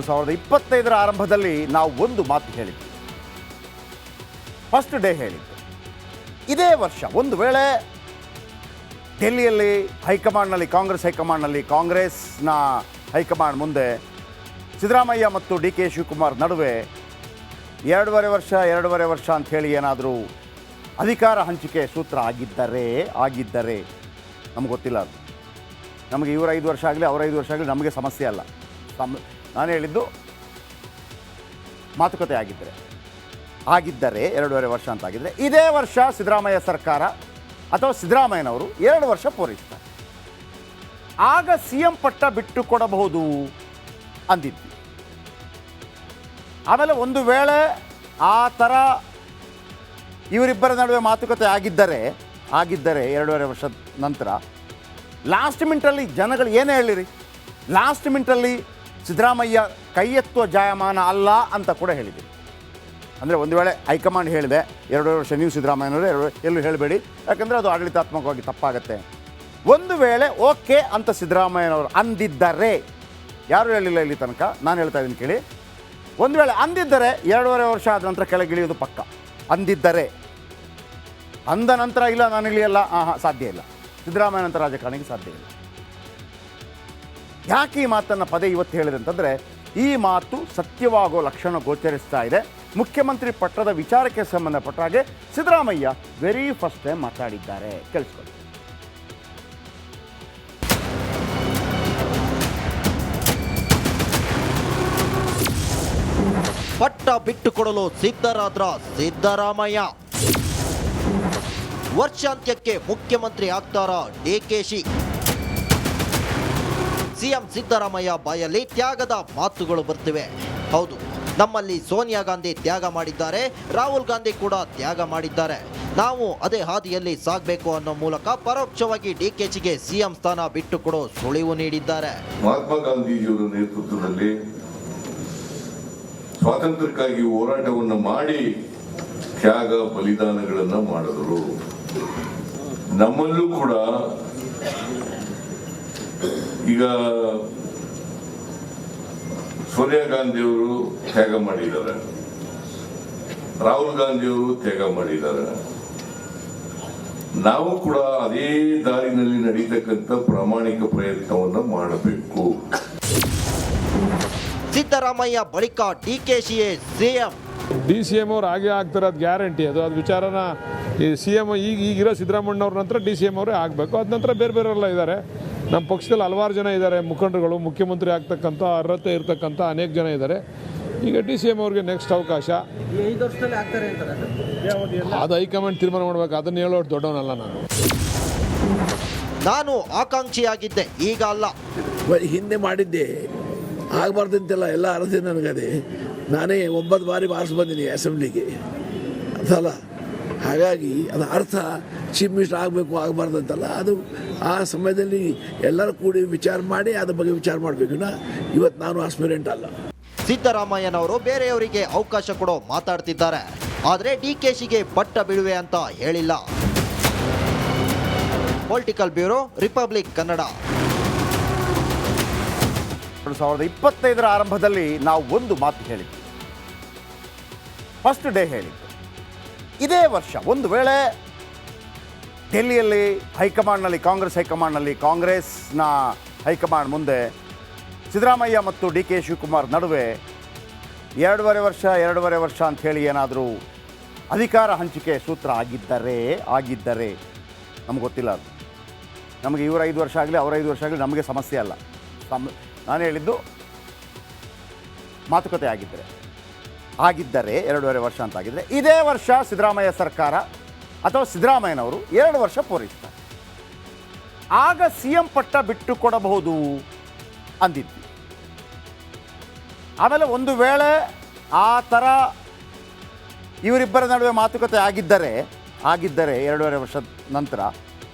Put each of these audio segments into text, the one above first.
2025 ಆರಂಭದಲ್ಲಿ ನಾವು ಒಂದು ಮಾತು ಹೇಳಿದ್ವಿ. ಫಸ್ಟ್ ಡೇ ಹೇಳಿದ್ದು ಇದೇ ವರ್ಷ ಒಂದು ವೇಳೆ ಡೆಲ್ಲಿಯಲ್ಲಿ ಹೈಕಮಾಂಡ್ನಲ್ಲಿ ಕಾಂಗ್ರೆಸ್ನ ಹೈಕಮಾಂಡ್ ಮುಂದೆ ಸಿದ್ದರಾಮಯ್ಯ ಮತ್ತು ಡಿ ಕೆ ಶಿವಕುಮಾರ್ ನಡುವೆ ಎರಡೂವರೆ ವರ್ಷ ಅಂತ ಹೇಳಿ ಏನಾದರೂ ಅಧಿಕಾರ ಹಂಚಿಕೆ ಸೂತ್ರ ಆಗಿದ್ದರೆ ನಮ್ಗೆ ಗೊತ್ತಿಲ್ಲ. ಅದು ನಮಗೆ ಇವರು 5 ವರ್ಷ ಆಗಲಿ ಅವ್ರ 5 ವರ್ಷ ಆಗಲಿ ನಮಗೆ ಸಮಸ್ಯೆ ಅಲ್ಲ. ನಾನು ಹೇಳಿದ್ದು ಮಾತುಕತೆ ಆಗಿದ್ದರೆ ಎರಡೂವರೆ ವರ್ಷ ಅಂತ ಆಗಿದ್ದರೆ ಇದೇ ವರ್ಷ ಸಿದ್ದರಾಮಯ್ಯ ಸರ್ಕಾರ ಅಥವಾ ಸಿದ್ದರಾಮಯ್ಯನವರು 2 ವರ್ಷ ಪೂರೈಸ್ತಾರೆ. ಆಗ CM ಪಟ್ಟ ಬಿಟ್ಟು ಕೊಡಬಹುದು ಅಂದಿದ್ವಿ. ಆಮೇಲೆ ಒಂದು ವೇಳೆ ಆ ಥರ ಇವರಿಬ್ಬರ ನಡುವೆ ಮಾತುಕತೆ ಆಗಿದ್ದರೆ 2.5 ವರ್ಷದ ನಂತರ ಲಾಸ್ಟ್ ಮಿನಿಟಲ್ಲಿ ಜನಗಳು ಏನೇ ಹೇಳಿರಿ, ಲಾಸ್ಟ್ ಮಿನಿಟಲ್ಲಿ ಸಿದ್ದರಾಮಯ್ಯ ಕೈ ಎತ್ತುವ ಜಾಯಮಾನ ಅಲ್ಲ ಅಂತ ಕೂಡ ಹೇಳಿದ್ದೀವಿ. ಅಂದರೆ ಒಂದು ವೇಳೆ ಹೈಕಮಾಂಡ್ ಹೇಳಿದೆ 2.5 ವರ್ಷ ನೀವು ಸಿದ್ದರಾಮಯ್ಯನವರು ಎಲ್ಲೂ ಹೇಳಬೇಡಿ, ಯಾಕಂದರೆ ಅದು ಆಡಳಿತಾತ್ಮಕವಾಗಿ ತಪ್ಪಾಗತ್ತೆ. ಒಂದು ವೇಳೆ ಓಕೆ ಅಂತ ಸಿದ್ದರಾಮಯ್ಯನವರು ಅಂದಿದ್ದರೆ, ಯಾರು ಹೇಳಿಲ್ಲ ಇಲ್ಲಿ ತನಕ, ನಾನು ಹೇಳ್ತಾ ಇದ್ದೀನಿ ಕೇಳಿ, ಒಂದು ವೇಳೆ ಅಂದಿದ್ದರೆ 2.5 ವರ್ಷ ಆದ ನಂತರ ಕೆಳಗಿಳಿಯೋದು ಪಕ್ಕ. ಅಂದಿದ್ದರೆ, ಅಂದ ನಂತರ ಇಲ್ಲ ನಾನು ಇಳಿಯಲ್ಲ, ಸಾಧ್ಯ ಇಲ್ಲ. ಸಿದ್ದರಾಮಯ್ಯ ನಂತರ ರಾಜಕಾರಣಿಗೆ ಸಾಧ್ಯ ಇಲ್ಲ. ಯಾಕೆ ಈ ಮಾತನ್ನು ಪದೇ ಇವತ್ತು ಹೇಳಿದೆ ಅಂತಂದರೆ, ಈ ಮಾತು ಸತ್ಯವಾಗೋ ಲಕ್ಷಣ ಗೋಚರಿಸ್ತಾ ಇದೆ. ಮುಖ್ಯಮಂತ್ರಿ ಪಟ್ಟದ ವಿಚಾರಕ್ಕೆ ಸಂಬಂಧಪಟ್ಟ ಹಾಗೆ ಸಿದ್ದರಾಮಯ್ಯ ವೆರಿ ಫಸ್ಟ್ ಟೈಮ್ ಮಾತಾಡಿದ್ದಾರೆ. ಕೇಳಿಸ್ಕೊಳ್ಳಿ. ಪಟ್ಟ ಬಿಟ್ಟುಕೊಡಲು ಸಿದ್ಧರಾದ್ರ ಸಿದ್ದರಾಮಯ್ಯ. ವರ್ಷಾಂತ್ಯಕ್ಕೆ ಮುಖ್ಯಮಂತ್ರಿ ಆಗ್ತಾರ ಡಿಕೆಶಿ. ಸಿಎಂ ಸಿದ್ದರಾಮಯ್ಯ ಬಾಯಲ್ಲಿ ತ್ಯಾಗದ ಮಾತುಗಳು ಬರ್ತಿವೆ. ಹೌದು, ನಮ್ಮಲ್ಲಿ ಸೋನಿಯಾ ಗಾಂಧಿ ತ್ಯಾಗ ಮಾಡಿದ್ದಾರೆ, ರಾಹುಲ್ ಗಾಂಧಿ ಕೂಡ ತ್ಯಾಗ ಮಾಡಿದ್ದಾರೆ. ನಾವು ಅದೇ ಹಾದಿಯಲ್ಲಿ ಸಾಗಬೇಕು ಅನ್ನೋ ಮೂಲಕ ಪರೋಕ್ಷವಾಗಿ ಡಿಕೆಶಿಗೆ ಸಿಎಂ ಸ್ಥಾನ ಬಿಟ್ಟುಕೊಡೋ ಸುಳಿವು ನೀಡಿದ್ದಾರೆ. ಮಹಾತ್ಮ ಗಾಂಧೀಜಿಯವರ ನೇತೃತ್ವದಲ್ಲಿ ಸ್ವಾತಂತ್ರ್ಯಕ್ಕಾಗಿ ಹೋರಾಟವನ್ನು ಮಾಡಿ ತ್ಯಾಗ ಬಲಿದಾನಗಳನ್ನು ಮಾಡಿದರು. ನಮ್ಮಲ್ಲೂ ಕೂಡ ಈಗ ಸೋನಿಯಾ ಗಾಂಧಿಯವರು ತ್ಯಾಗ ಮಾಡಿದ್ದಾರೆ, ರಾಹುಲ್ ಗಾಂಧಿಯವರು ತ್ಯಾಗ ಮಾಡಿದ್ದಾರೆ. ನಾವು ಕೂಡ ಅದೇ ದಾರಿನಲ್ಲಿ ನಡೀತಕ್ಕಂಥ ಪ್ರಾಮಾಣಿಕ ಪ್ರಯತ್ನವನ್ನು ಮಾಡಬೇಕು. ಸಿದ್ದರಾಮಯ್ಯ ಬಳಿಕ ಡಿಕೆಶಿಯೇ ಸಿಎಂ. DCM ಅವ್ರು ಹಾಗೆ ಆಗ್ತಾರೆ, ಅದು ಗ್ಯಾರಂಟಿ. ಅದು ವಿಚಾರನ ಈ CM ಈಗಿರೋ ಸಿದ್ದರಾಮಯ್ಯವ್ರ ನಂತರ DCM ಅವರೇ ಆಗಬೇಕು. ಅದ ನಂತರ ಬೇರೆಯವರೆಲ್ಲ ಇದ್ದಾರೆ. ನಮ್ಮ ಪಕ್ಷದಲ್ಲಿ ಹಲವಾರು ಜನ ಇದ್ದಾರೆ ಮುಖಂಡರುಗಳು, ಮುಖ್ಯಮಂತ್ರಿ ಆಗ್ತಕ್ಕಂಥ ಅರ್ಹತೆ ಇರ್ತಕ್ಕಂಥ ಅನೇಕ ಜನ ಇದ್ದಾರೆ. ಈಗ DCM ಅವ್ರಿಗೆ ನೆಕ್ಸ್ಟ್ ಅವಕಾಶ. 5 ವರ್ಷದಲ್ಲಿ ಆಗ್ತಾರೆ ಅಂತಾರೆ. ಅದು ಹೈಕಮಾಂಡ್ ತೀರ್ಮಾನ ಮಾಡಬೇಕು. ಅದನ್ನು ಹೇಳೋದು ದೊಡ್ಡವನಲ್ಲ ನಾನು ಆಕಾಂಕ್ಷಿಯಾಗಿದ್ದೆ, ಈಗ ಅಲ್ಲ. ಹಿಂದೆ ಮಾಡಿದ್ದೆ ಆಗಬಾರ್ದಂತೆಲ್ಲ ಎಲ್ಲ ಅರ್ಹತೆ ನನಗದೆ. ನಾನೇ 9 ಬಾರಿ ಬಾರಿಸಿ ಬಂದೀನಿ ಅಸೆಂಬ್ಲಿಗೆ, ಅದಲ್ಲ. ಹಾಗಾಗಿ ಅದು ಅರ್ಥ ಚೀಫ್ ಮಿನಿಸ್ಟರ್ ಆಗಬೇಕು ಆಗಬಾರ್ದಂತಲ್ಲ. ಅದು ಆ ಸಮಯದಲ್ಲಿ ಎಲ್ಲರೂ ಕೂಡಿ ವಿಚಾರ ಮಾಡಿ ಅದ್ರ ಬಗ್ಗೆ ವಿಚಾರ ಮಾಡಬೇಕು. ಇವತ್ತು ನಾನು ಆಸ್ಪಿರೆಂಟ್ ಅಲ್ಲ. ಸಿದ್ದರಾಮಯ್ಯನವರು ಬೇರೆಯವರಿಗೆ ಅವಕಾಶ ಕೊಡೋ ಮಾತಾಡ್ತಿದ್ದಾರೆ, ಆದರೆ ಡಿಕೆಶಿಗೆ ಪಟ್ಟ ಬಿಡುವೆ ಅಂತ ಹೇಳಿಲ್ಲ. Political bureau, republic Kannada. 2025 ಆರಂಭದಲ್ಲಿ ನಾವು ಒಂದು ಮಾತು ಹೇಳಿದ್ವಿ. ಫಸ್ಟ್ ಡೇ ಹೇಳಿದ್ದು ಇದೇ ವರ್ಷ ಒಂದು ವೇಳೆ ಡೆಲ್ಲಿಯಲ್ಲಿ ಹೈಕಮಾಂಡ್ನಲ್ಲಿ ಕಾಂಗ್ರೆಸ್ನ ಹೈಕಮಾಂಡ್ ಮುಂದೆ ಸಿದ್ದರಾಮಯ್ಯ ಮತ್ತು ಡಿ ಕೆ ಶಿವಕುಮಾರ್ ನಡುವೆ ಎರಡೂವರೆ ವರ್ಷ ಅಂತ ಹೇಳಿ ಏನಾದರೂ ಅಧಿಕಾರ ಹಂಚಿಕೆ ಸೂತ್ರ ಆಗಿದ್ದರೆ ನಮ್ಗೆ ಗೊತ್ತಿಲ್ಲ. ಅದು ನಮಗೆ ಇವರು 5 ವರ್ಷ ಆಗಲಿ ಅವ್ರ 5 ವರ್ಷ ಆಗಲಿ ನಮಗೆ ಸಮಸ್ಯೆ ಅಲ್ಲ. ನಾನು ಹೇಳಿದ್ದು ಮಾತುಕತೆ ಆಗಿದ್ದರೆ 2.5 ವರ್ಷ ಅಂತ ಆಗಿದ್ದರೆ ಇದೇ ವರ್ಷ ಸಿದ್ದರಾಮಯ್ಯ ಸರ್ಕಾರ ಅಥವಾ ಸಿದ್ದರಾಮಯ್ಯನವರು 2 ವರ್ಷ ಪೂರೈಸ್ತಾರೆ. ಆಗ CM ಪಟ್ಟ ಬಿಟ್ಟು ಕೊಡಬಹುದು ಅಂದಿದ್ವಿ. ಆಮೇಲೆ ಒಂದು ವೇಳೆ ಆ ಥರ ಇವರಿಬ್ಬರ ನಡುವೆ ಮಾತುಕತೆ ಆಗಿದ್ದರೆ 2.5 ವರ್ಷದ ನಂತರ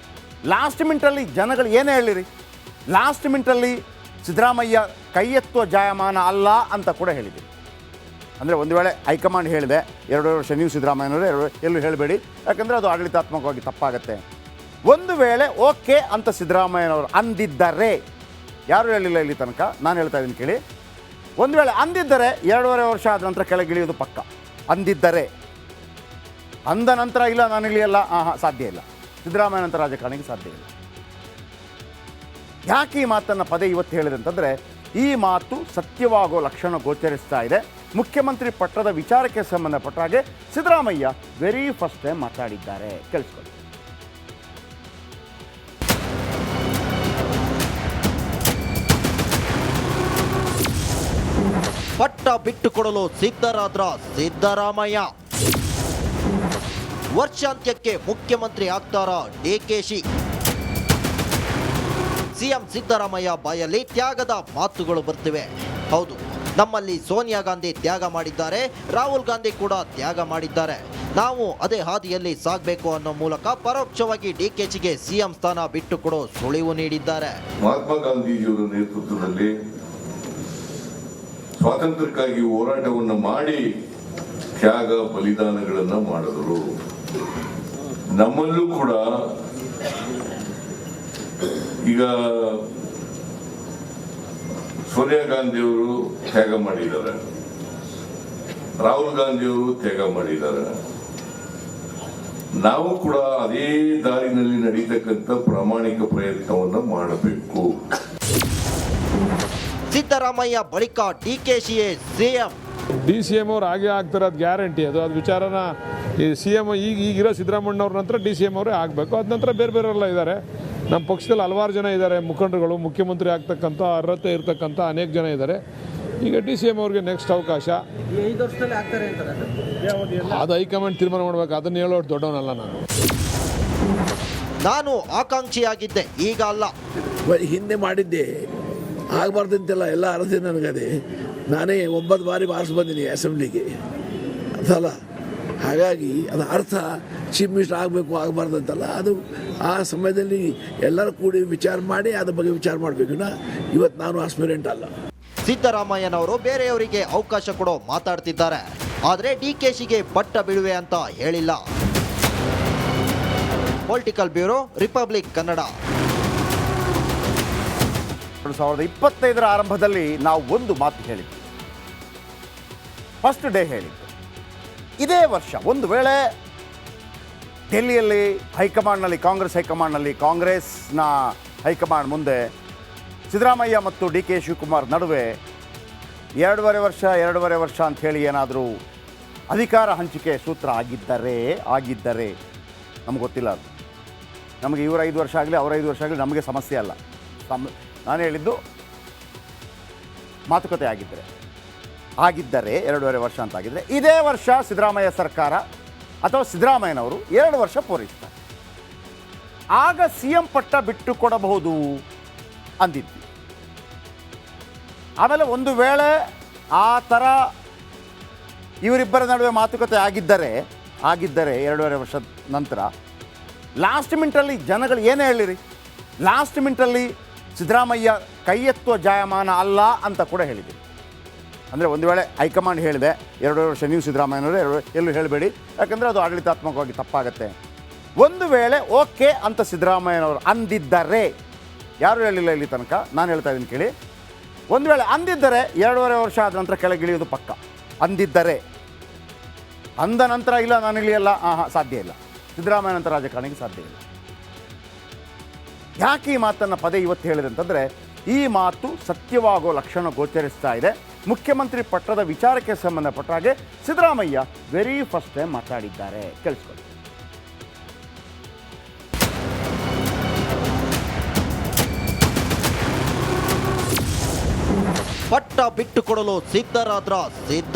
ಲಾಸ್ಟ್ ಮಿನಿಟಲ್ಲಿ ಜನಗಳು ಏನೇ ಹೇಳಿರಿ, ಲಾಸ್ಟ್ ಮಿನಿಟಲ್ಲಿ ಸಿದ್ದರಾಮಯ್ಯ ಕೈ ಎತ್ತುವ ಜಾಯಮಾನ ಅಲ್ಲ ಅಂತ ಕೂಡ ಹೇಳಿದ್ದೀವಿ. ಅಂದರೆ ಒಂದು ವೇಳೆ ಹೈಕಮಾಂಡ್ ಹೇಳಿದೆ 2.5 ವರ್ಷ ನೀವು ಸಿದ್ದರಾಮಯ್ಯನವರು ಎಲ್ಲೂ ಹೇಳಬೇಡಿ, ಯಾಕಂದರೆ ಅದು ಆಡಳಿತಾತ್ಮಕವಾಗಿ ತಪ್ಪಾಗತ್ತೆ. ಒಂದು ವೇಳೆ ಓಕೆ ಅಂತ ಸಿದ್ದರಾಮಯ್ಯನವರು ಅಂದಿದ್ದರೆ, ಯಾರು ಹೇಳಿಲ್ಲ ಇಲ್ಲಿ ತನಕ, ನಾನು ಹೇಳ್ತಾ ಇದ್ದೀನಿ ಕೇಳಿ, ಒಂದು ವೇಳೆ ಅಂದಿದ್ದರೆ 2.5 ವರ್ಷ ಆದ ನಂತರ ಕೆಳಗಿಳಿಯೋದು ಪಕ್ಕ. ಅಂದಿದ್ದರೆ, ಅಂದ ನಂತರ ಇಲ್ಲ ನಾನು ಇಳಿಯಲ್ಲ, ಸಾಧ್ಯ ಇಲ್ಲ. ಸಿದ್ದರಾಮಯ್ಯ ನಂತರ ರಾಜಕಾರಣಿಗೆ ಸಾಧ್ಯ ಇಲ್ಲ. ಯಾಕೆ ಈ ಮಾತನ್ನು ಪದೇ ಇವತ್ತು ಹೇಳಿದೆ ಅಂತಂದರೆ, ಈ ಮಾತು ಸತ್ಯವಾಗೋ ಲಕ್ಷಣ ಗೋಚರಿಸ್ತಾ ಇದೆ. ಮುಖ್ಯಮಂತ್ರಿ ಪಟ್ಟದ ವಿಚಾರಕ್ಕೆ ಸಂಬಂಧಪಟ್ಟ ಹಾಗೆ ಸಿದ್ದರಾಮಯ್ಯ ವೆರಿ ಫಸ್ಟ್ ಟೈಮ್ ಮಾತಾಡಿದ್ದಾರೆ. ಕೇಳಿಸ್ಕೊಳ್ಳಿ. ಪಟ್ಟ ಬಿಟ್ಟು ಕೊಡಲು ಸಿದ್ಧರಾದ್ರ ಸಿದ್ದರಾಮಯ್ಯ. ವರ್ಷಾಂತ್ಯಕ್ಕೆ ಮುಖ್ಯಮಂತ್ರಿ ಆಗ್ತಾರ ಡಿಕೆಶಿ. ಸಿಎಂ ಸಿದ್ದರಾಮಯ್ಯ ಬಾಯಲ್ಲಿ ತ್ಯಾಗದ ಮಾತುಗಳು ಬರ್ತಿವೆ. ಹೌದು, ನಮ್ಮಲ್ಲಿ ಸೋನಿಯಾ ಗಾಂಧಿ ತ್ಯಾಗ ಮಾಡಿದ್ದಾರೆ, ರಾಹುಲ್ ಗಾಂಧಿ ಕೂಡ ತ್ಯಾಗ ಮಾಡಿದ್ದಾರೆ. ನಾವು ಅದೇ ಹಾದಿಯಲ್ಲಿ ಸಾಗಬೇಕು ಅನ್ನೋ ಮೂಲಕ ಪರೋಕ್ಷವಾಗಿ ಡಿಕೆಶಿಗೆ ಸಿಎಂ ಸ್ಥಾನ ಬಿಟ್ಟು ಕೊಡೋ ಸುಳಿವು ನೀಡಿದ್ದಾರೆ. ಮಹಾತ್ಮ ಗಾಂಧೀಜಿಯವರ ನೇತೃತ್ವದಲ್ಲಿ ಸ್ವಾತಂತ್ರ್ಯಕ್ಕಾಗಿ ಹೋರಾಟವನ್ನು ಮಾಡಿ ತ್ಯಾಗ ಬಲಿದಾನಗಳನ್ನ ಮಾಡಿದರು. ನಮ್ಮಲ್ಲೂ ಕೂಡ ಈಗ ಸೋನಿಯಾ ಗಾಂಧಿಯವರು ತ್ಯಾಗ ಮಾಡಿದ್ದಾರೆ, ರಾಹುಲ್ ಗಾಂಧಿಯವರು ತ್ಯಾಗ ಮಾಡಿದ್ದಾರೆ. ನಾವು ಕೂಡ ಅದೇ ದಾರಿನಲ್ಲಿ ನಡೀತಕ್ಕಂಥ ಪ್ರಾಮಾಣಿಕ ಪ್ರಯತ್ನವನ್ನು ಮಾಡಬೇಕು. ಸಿದ್ದರಾಮಯ್ಯ ಬಳಿಕ ಡಿಕೆಶಿಯೇ ಸಿಎಂ. DCM ಅವ್ರು ಹಾಗೆ ಆಗ್ತಾರೆ, ಅದು ಗ್ಯಾರಂಟಿ. ಅದು ವಿಚಾರನ ಈ CM ಈಗಿರೋ ಸಿದ್ದರಾಮಣ್ಣವ್ರ ನಂತರ DCM ಅವರೇ ಆಗಬೇಕು. ಅದ ನಂತರ ಬೇರೆಯವರೆಲ್ಲ ಇದ್ದಾರೆ. ನಮ್ಮ ಪಕ್ಷದಲ್ಲಿ ಹಲವಾರು ಜನ ಇದ್ದಾರೆ, ಮುಖಂಡರುಗಳು, ಮುಖ್ಯಮಂತ್ರಿ ಆಗ್ತಕ್ಕಂಥ ಅರ್ಹತೆ ಇರ್ತಕ್ಕಂಥ ಅನೇಕ ಜನ ಇದ್ದಾರೆ. ಈಗ DCM ಅವ್ರಿಗೆ ನೆಕ್ಸ್ಟ್ ಅವಕಾಶ. ಈ 5 ವರ್ಷದಲ್ಲಿ ಆಗ್ತಾರೆ ಅಂತಾರೆ. ಅದು ಹೈಕಮಾಂಡ್ ತೀರ್ಮಾನ ಮಾಡಬೇಕು. ಅದನ್ನು ಹೇಳೋದು ದೊಡ್ಡವನಲ್ಲ ನಾನು. ನಾನು ಆಕಾಂಕ್ಷಿಯಾಗಿದ್ದೆ, ಈಗ ಅಲ್ಲ. ಹಿಂದೆ ಮಾಡಿದ್ದೆ ಆಗಬಾರ್ದಂತೆಲ್ಲ ಎಲ್ಲ ಅರ್ಹತೆ ನನಗದೆ. ನಾನೇ 9 ಬಾರಿ ಬಾರಿಸಿ ಬಂದೀನಿ ಅಸೆಂಬ್ಲಿಗೆ, ಅದಲ್ಲ. ಹಾಗಾಗಿ ಅದು ಅರ್ಥ ಚೀಫ್ ಮಿನಿಸ್ಟರ್ ಆಗಬೇಕು ಆಗಬಾರ್ದಂತಲ್ಲ. ಅದು ಆ ಸಮಯದಲ್ಲಿ ಎಲ್ಲರೂ ಕೂಡಿ ವಿಚಾರ ಮಾಡಿ ಅದ್ರ ಬಗ್ಗೆ ವಿಚಾರ ಮಾಡಬೇಕು. ಇವತ್ತು ನಾನು ಆಸ್ಪಿರೆಂಟ್ ಅಲ್ಲ. ಸಿದ್ದರಾಮಯ್ಯನವರು ಬೇರೆಯವರಿಗೆ ಅವಕಾಶ ಕೊಡೋ ಮಾತಾಡ್ತಿದ್ದಾರೆ, ಆದರೆ ಡಿಕೆಶಿಗೆ ಪಟ್ಟ ಬಿಡುವೆ ಅಂತ ಹೇಳಿಲ್ಲ. Political bureau, republic Kannada. 2025 ಆರಂಭದಲ್ಲಿ ನಾವು ಒಂದು ಮಾತು ಹೇಳಿದ್ವಿ, ಫಸ್ಟ್ ಡೇ ಹೇಳಿದ್ದು. ಇದೇ ವರ್ಷ ಒಂದು ವೇಳೆ ಡೆಲ್ಲಿಯಲ್ಲಿ ಹೈಕಮಾಂಡ್ನಲ್ಲಿ, ಕಾಂಗ್ರೆಸ್ ಹೈಕಮಾಂಡ್ನಲ್ಲಿ, ಕಾಂಗ್ರೆಸ್ನ ಹೈಕಮಾಂಡ್ ಮುಂದೆ ಸಿದ್ದರಾಮಯ್ಯ ಮತ್ತು DK ಶಿವಕುಮಾರ್ ನಡುವೆ 2.5 ವರ್ಷ ಅಂತ ಹೇಳಿ ಏನಾದರೂ ಅಧಿಕಾರ ಹಂಚಿಕೆ ಸೂತ್ರ ಆಗಿದ್ದರೆ ನಮ್ಗೆ ಗೊತ್ತಿಲ್ಲ. ಅದು ನಮಗೆ ಇವರು 5 ವರ್ಷ ಆಗಲಿ ಅವ್ರ 5 ವರ್ಷ ಆಗಲಿ ನಮಗೆ ಸಮಸ್ಯೆ ಅಲ್ಲ. ನಾನು ಹೇಳಿದ್ದು ಮಾತುಕತೆ ಆಗಿದ್ದರೆ 2.5 ವರ್ಷ ಅಂತ ಆಗಿದ್ದರೆ, ಇದೇ ವರ್ಷ ಸಿದ್ದರಾಮಯ್ಯ ಸರ್ಕಾರ ಅಥವಾ ಸಿದ್ದರಾಮಯ್ಯನವರು 2 ವರ್ಷ ಪೂರೈಸ್ತಾರೆ. ಆಗ CM ಪಟ್ಟ ಬಿಟ್ಟು ಕೊಡಬಹುದು ಅಂದಿದ್ವಿ. ಆಮೇಲೆ ಒಂದು ವೇಳೆ ಆ ಥರ ಇವರಿಬ್ಬರ ನಡುವೆ ಮಾತುಕತೆ ಆಗಿದ್ದರೆ 2.5 ವರ್ಷದ ನಂತರ ಲಾಸ್ಟ್ ಮಿನಿಟಲ್ಲಿ ಜನಗಳು ಏನೇ ಹೇಳಿರಿ, ಲಾಸ್ಟ್ ಮಿನಿಟಲ್ಲಿ ಸಿದ್ದರಾಮಯ್ಯ ಕೈ ಎತ್ತುವ ಜಾಯಮಾನ ಅಲ್ಲ ಅಂತ ಕೂಡ ಹೇಳಿದ್ದೀವಿ. ಅಂದರೆ ಒಂದು ವೇಳೆ ಹೈಕಮಾಂಡ್ ಹೇಳಿದೆ 2.5 ವರ್ಷ ನೀವು ಸಿದ್ದರಾಮಯ್ಯನವರು ಎಲ್ಲೂ ಹೇಳಬೇಡಿ, ಯಾಕಂದರೆ ಅದು ಆಡಳಿತಾತ್ಮಕವಾಗಿ ತಪ್ಪಾಗತ್ತೆ. ಒಂದು ವೇಳೆ ಓಕೆ ಅಂತ ಸಿದ್ದರಾಮಯ್ಯನವರು ಅಂದಿದ್ದರೆ, ಯಾರೂ ಹೇಳಿಲ್ಲ ಇಲ್ಲಿ ತನಕ, ನಾನು ಹೇಳ್ತಾ ಇದ್ದೀನಿ ಕೇಳಿ. ಒಂದು ವೇಳೆ ಅಂದಿದ್ದರೆ 2.5 ವರ್ಷ ಆದ ನಂತರ ಕೆಳಗಿಳಿಯೋದು ಪಕ್ಕ. ಅಂದಿದ್ದರೆ, ಅಂದ ನಂತರ ಇಲ್ಲ ನಾನು ಇಳಿಯಲ್ಲ, ಸಾಧ್ಯ ಇಲ್ಲ. ಸಿದ್ದರಾಮಯ್ಯ ನಂತರ ರಾಜಕಾರಣಿಗೆ ಸಾಧ್ಯ ಇಲ್ಲ. ಯಾಕೆ ಈ ಮಾತನ್ನು ಪದೇ ಇವತ್ತು ಹೇಳಿದೆ ಅಂತಂದರೆ, ಈ ಮಾತು ಸತ್ಯವಾಗೋ ಲಕ್ಷಣ ಗೋಚರಿಸ್ತಾ ಇದೆ. ಮುಖ್ಯಮಂತ್ರಿ ಪಟ್ಟದ ವಿಚಾರಕ್ಕೆ ಸಂಬಂಧಪಟ್ಟ ಹಾಗೆ ಸಿದ್ದರಾಮಯ್ಯ ವೆರಿ ಫಸ್ಟ್ ಟೈಮ್ ಮಾತಾಡಿದ್ದಾರೆ. ಕೇಳಿಸ್ಕೊಳ್ಳಿ. ಪಟ್ಟ ಬಿಟ್ಟು ಕೊಡಲು ಸಿದ್ಧರಾದ್ರ ಸಿದ್ದರಾಮಯ್ಯ.